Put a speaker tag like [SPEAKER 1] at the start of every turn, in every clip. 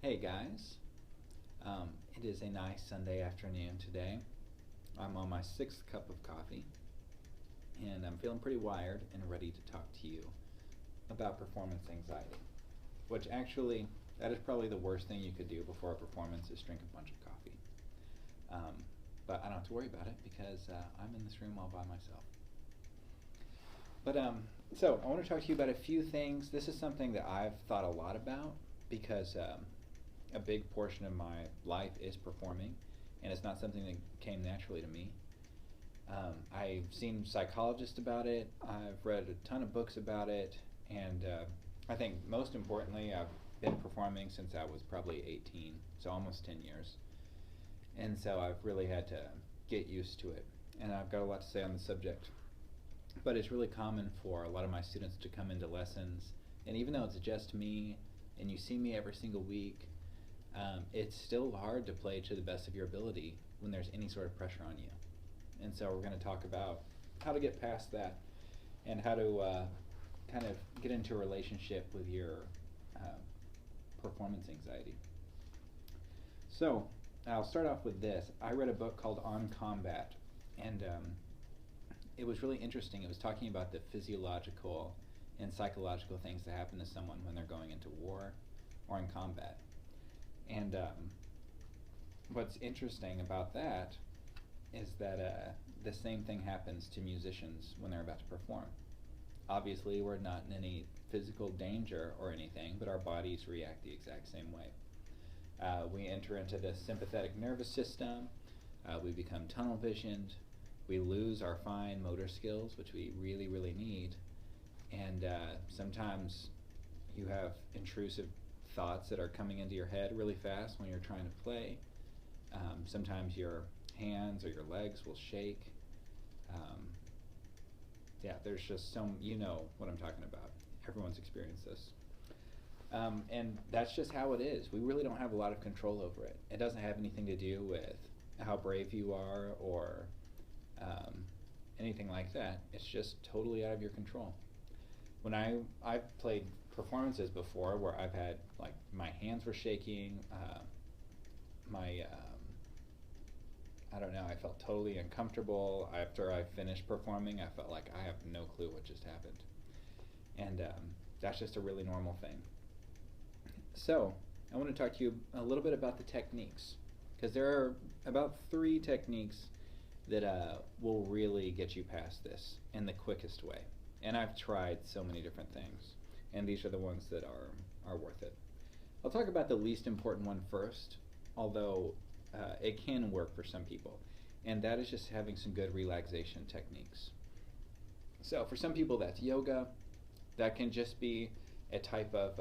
[SPEAKER 1] Hey guys, it is a nice Sunday afternoon today. I'm on my sixth cup of coffee, and I'm feeling pretty wired and ready to talk to you about performance anxiety. Which actually, that is probably the worst thing you could do before a performance is drink a bunch of coffee. Um, but I don't have to worry about it because I'm in this room all by myself. So I want to talk to you about a few things. This is something that I've thought a lot about because a big portion of my life is performing, and it's not something that came naturally to me. I've seen psychologists about it, I've read a ton of books about it, and I think most importantly, I've been performing since I was probably 18, so almost 10 years. And so I've really had to get used to it, and I've got a lot to say on the subject. But it's really common for a lot of my students to come into lessons, and even though it's just me, and you see me every single week, it's still hard to play to the best of your ability when there's any sort of pressure on you. And so we're going to talk about how to get past that and how to kind of get into a relationship with your performance anxiety. So I'll start off with this. I read a book called On Combat, and it was really interesting. It was talking about the physiological and psychological things that happen to someone when they're going into war or in combat. And what's interesting about that is that the same thing happens to musicians when they're about to perform. Obviously, we're not in any physical danger or anything, but our bodies react the exact same way. We enter into the sympathetic nervous system, we become tunnel visioned, we lose our fine motor skills, which we really, really need, and sometimes you have intrusive thoughts that are coming into your head really fast when you're trying to play. Sometimes your hands or your legs will shake. Yeah, there's just you know what I'm talking about. Everyone's experienced this. And that's just how it is. We really don't have a lot of control over it. It doesn't have anything to do with how brave you are or anything like that. It's just totally out of your control. When I've played performances before where I've had, like, my hands were shaking, I don't know, I felt totally uncomfortable. After I finished performing, I felt like I have no clue what just happened. And that's just a really normal thing. So I want to talk to you a little bit about the techniques, because there are about 3 techniques that will really get you past this in the quickest way. And I've tried so many different things, and these are the ones that are worth it. I'll talk about the least important one first, although it can work for some people, and that is just having some good relaxation techniques. So for some people that's yoga. That can just be a type of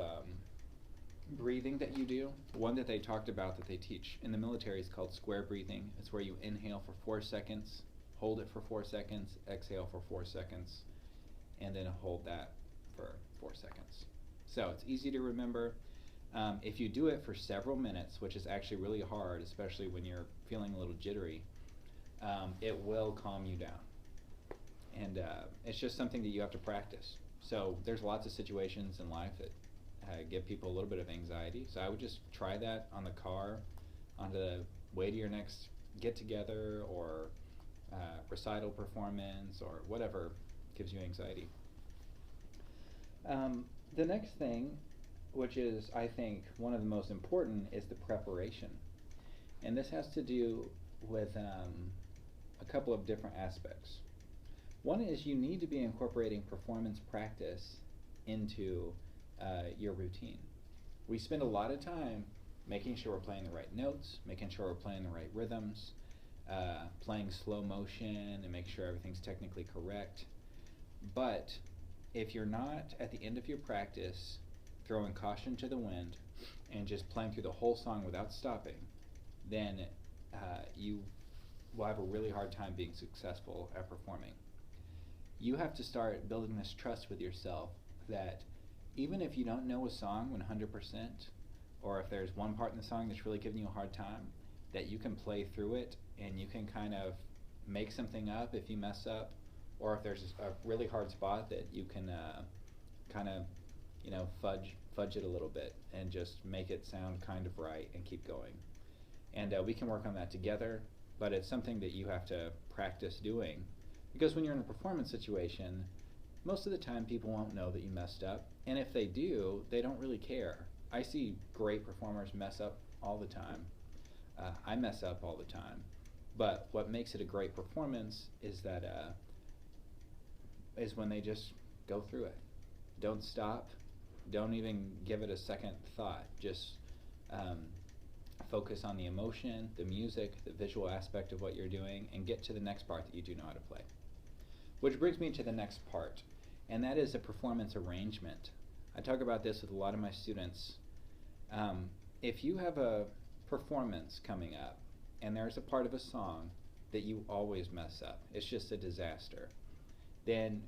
[SPEAKER 1] breathing that you do. One that they talked about that they teach in the military is called square breathing. It's where you inhale for 4 seconds, hold it for 4 seconds, exhale for 4 seconds, and then hold that for 4 seconds. So it's easy to remember. If you do it for several minutes, which is actually really hard, especially when you're feeling a little jittery, it will calm you down. And it's just something that you have to practice. So there's lots of situations in life that give people a little bit of anxiety. So I would just try that on the car, on the way to your next get-together or recital performance or whatever gives you anxiety. The next thing, which is, I think, one of the most important, is the preparation. And this has to do with a couple of different aspects. One is you need to be incorporating performance practice into your routine. We spend a lot of time making sure we're playing the right notes, making sure we're playing the right rhythms, playing slow motion and make sure everything's technically correct. But if you're not, at the end of your practice, throwing caution to the wind and just playing through the whole song without stopping, then you will have a really hard time being successful at performing. You have to start building this trust with yourself that even if you don't know a song 100%, or if there's one part in the song that's really giving you a hard time, that you can play through it and you can kind of make something up if you mess up, or if there's a really hard spot that you can kind of fudge it a little bit and just make it sound kind of right and keep going. And we can work on that together, but it's something that you have to practice doing, because when you're in a performance situation, most of the time people won't know that you messed up, and if they do, they don't really care. I see great performers mess up all the time. I mess up all the time, but what makes it a great performance is that is when they just go through it. Don't stop. Don't even give it a second thought. Just focus on the emotion, the music, the visual aspect of what you're doing, and get to the next part that you do know how to play. Which brings me to the next part, and that is a performance arrangement. I talk about this with a lot of my students. If you have a performance coming up, and there's a part of a song that you always mess up, it's just a disaster, then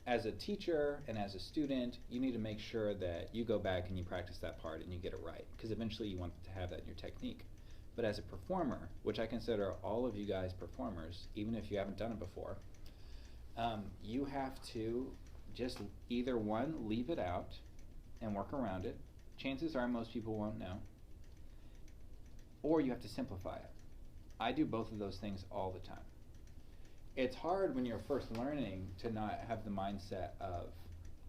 [SPEAKER 1] as a teacher and as a student, you need to make sure that you go back and you practice that part and you get it right, because eventually you want to have that in your technique. But as a performer, which I consider all of you guys performers, even if you haven't done it before, you have to just either one, leave it out and work around it. Chances are most people won't know. Or you have to simplify it. I do both of those things all the time. It's hard when you're first learning to not have the mindset of,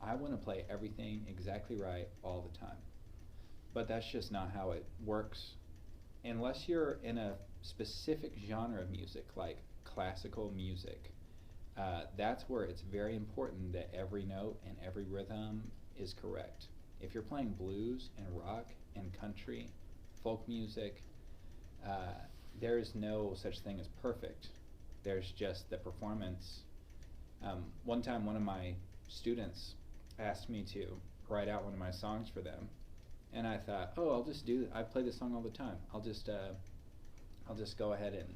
[SPEAKER 1] I want to play everything exactly right all the time. But that's just not how it works. Unless you're in a specific genre of music, like classical music, that's where it's very important that every note and every rhythm is correct. If you're playing blues and rock and country, folk music, there's no such thing as perfect. There's just the performance. One time one of my students asked me to write out one of my songs for them, and I thought, oh, I'll just do, I play this song all the time. I'll just go ahead and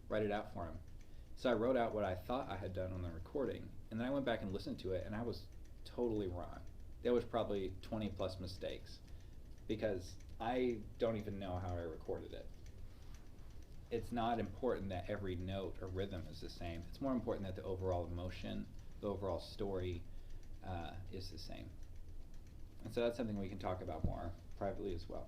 [SPEAKER 1] write it out for him. So I wrote out what I thought I had done on the recording, and then I went back and listened to it, and I was totally wrong. There was probably 20 plus mistakes, because I don't even know how I recorded it. It's not important that every note or rhythm is the same. It's more important that the overall emotion, the overall story is the same. And so that's something we can talk about more privately as well.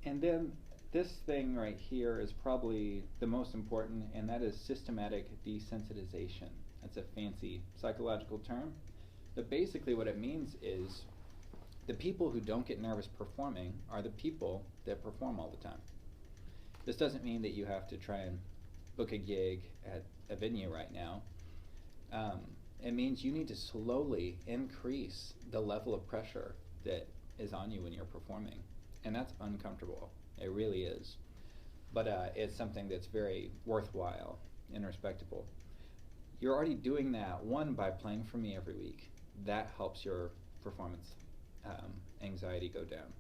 [SPEAKER 1] And then this thing right here is probably the most important, and that is systematic desensitization. That's a fancy psychological term. But basically what it means is the people who don't get nervous performing are the people that perform all the time. This doesn't mean that you have to try and book a gig at a venue right now. It means you need to slowly increase the level of pressure that is on you when you're performing. And that's uncomfortable. It really is. But it's something that's very worthwhile and respectable. You're already doing that, one, by playing for me every week. That helps your performance anxiety go down.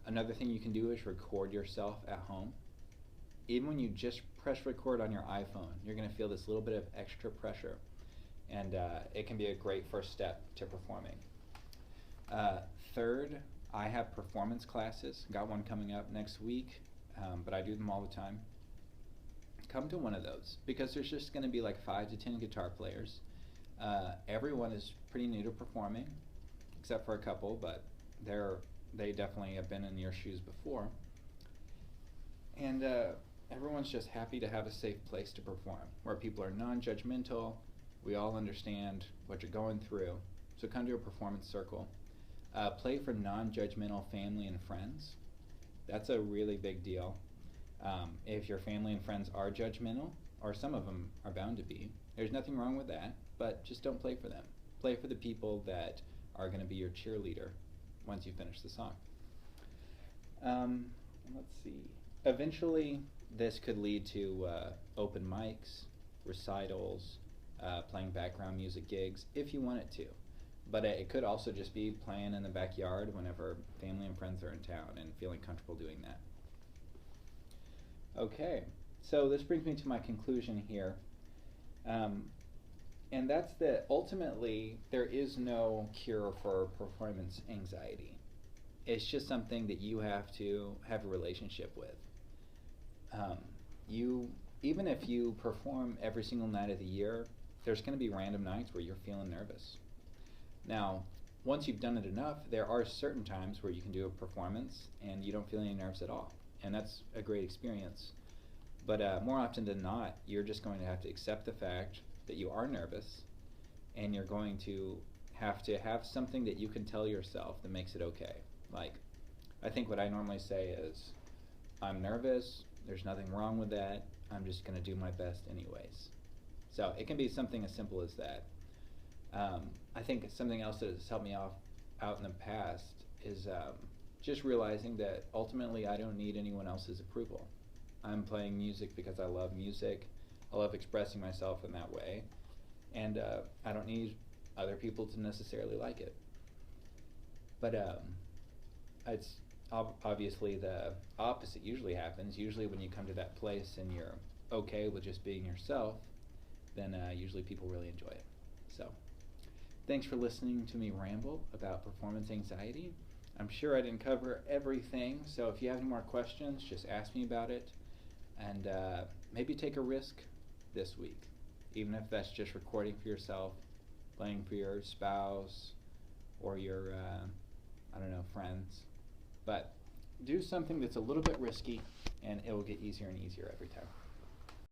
[SPEAKER 1] Another thing you can do is record yourself at home. Even when you just press record on your iPhone, you're going to feel this little bit of extra pressure, and it can be a great first step to performing. Third, I have performance classes. Got one coming up next week, but I do them all the time. Come to one of those, because there's just going to be like 5 to 10 guitar players. Everyone is pretty new to performing, except for a couple, but they definitely have been in your shoes before. And everyone's just happy to have a safe place to perform, where people are non-judgmental. We all understand what you're going through. So come to a performance circle. Play for non-judgmental family and friends. That's a really big deal. If your family and friends are judgmental, or some of them are bound to be, there's nothing wrong with that, but just don't play for them. Play for the people that are going to be your cheerleader once you finish the song. Let's see. Eventually, this could lead to open mics, recitals, playing background music gigs, if you want it to. But it could also just be playing in the backyard whenever family and friends are in town and feeling comfortable doing that. Okay, so this brings me to my conclusion here. And that's that ultimately there is no cure for performance anxiety. It's just something that you have to have a relationship with. Even if you perform every single night of the year there's going to be random nights where you're feeling nervous. Now, once you've done it enough, there are certain times where you can do a performance and you don't feel any nerves at all. And that's a great experience. But more often than not, you're just going to have to accept the fact that you are nervous, and you're going to have something that you can tell yourself that makes it okay. Like, I think what I normally say is, I'm nervous, there's nothing wrong with that, I'm just going to do my best anyways. So it can be something as simple as that. I think something else that has helped me out in the past is just realizing that ultimately I don't need anyone else's approval. I'm playing music because I love music. I love expressing myself in that way. And I don't need other people to necessarily like it. But it's obviously the opposite usually happens. Usually when you come to that place and you're okay with just being yourself, then usually people really enjoy it. So thanks for listening to me ramble about performance anxiety. I'm sure I didn't cover everything, so if you have any more questions, just ask me about it. And maybe take a risk this week, even if that's just recording for yourself, playing for your spouse or your, I don't know, friends. But do something that's a little bit risky, and it will get easier and easier every time.